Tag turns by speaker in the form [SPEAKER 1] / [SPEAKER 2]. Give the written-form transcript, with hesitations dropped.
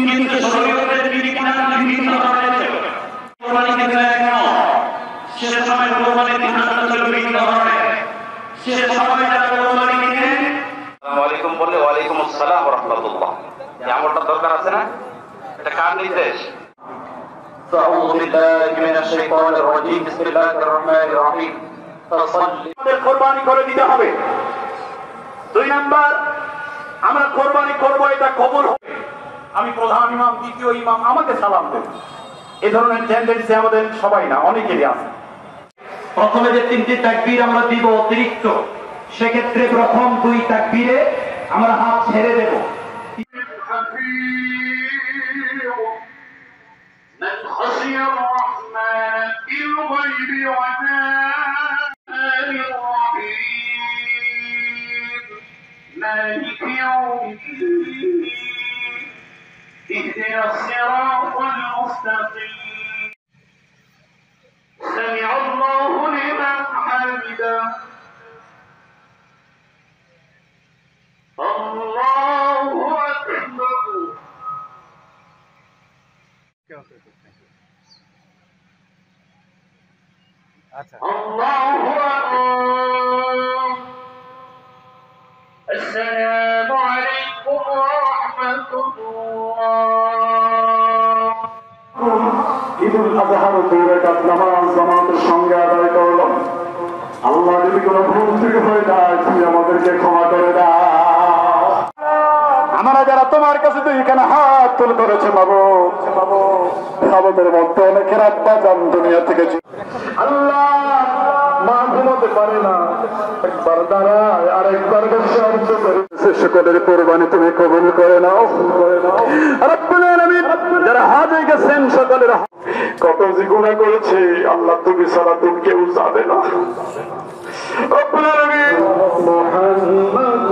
[SPEAKER 1] কিন্তু শরীয়তের বিধান বিভিন্ন ধরনের কোরবানি কিন্তু এক নয়। সে সময় কোরবানি বিধানটা ছিল বিভিন্ন ধরনের। সে সময় যারা কোরবানি দিতেন আসসালামু আলাইকুম বললে ওয়ালাইকুম আসসালাম ওয়া রাহমাতুল্লাহ, এই আমলটা দরকার আছে না? এটা কার নির্দেশ? أعوذ بالله من الشيطان الرجيم بسم الله الرحمن الرحيم আমাদের কোরবানি করে দিতে হবে। দুই নাম্বার, আমরা কোরবানি করব এটা কবুল হবে। আমি প্রধান ইমাম, দ্বিতীয় ইমাম, আমাকে সালাম দেব, এই ধরনের টেন্ডেন্সি আমাদের সবাই না, অনেকেরই আছে। প্রথমে যে তিনটি তাকবীর আমরা দিব অতিরিক্ত, সেক্ষেত্রে প্রথম দুই তাকবীরে আমরা হাত ছেড়ে দেব। من خشي الرحمن بالغيب وجاء الرحيم مالك يوم الدين اهدنا الصراط المستقيم سمع الله لمن حمده الله أكبر الله أكبر السلام عليكم ورحمة الله ঈদুল আজহার দুই রাকাত নামাজ জামাতের সঙ্গে আদায় করলাম। আল্লাহ যদি কোনো ভুল ত্রুটি হয়ে যায় তুমি আমাদেরকে ক্ষমা করে দাও। আমরা যারা তোমার কাছে দুইখানে হাত তুলে ধরেছে মাবুদ, আমাদের মধ্যে অনেকের আব্বা জান দুনিয়া থেকে আল্লাহ মা ঘুমাতে পারে না, একবার দাঁড়ায় আর একবার বসে অর্থ করে সকলের কোরবানি তুমি কবুল করে নাও। রব্বুল আলামিন যারা হাজে গেছেন সকলের কত যে গুনাহ করেছে আল্লাহ তুমি ছাড়া তুমি কেউ জানে না। রব্বুল আলামিন মুহাম্মদ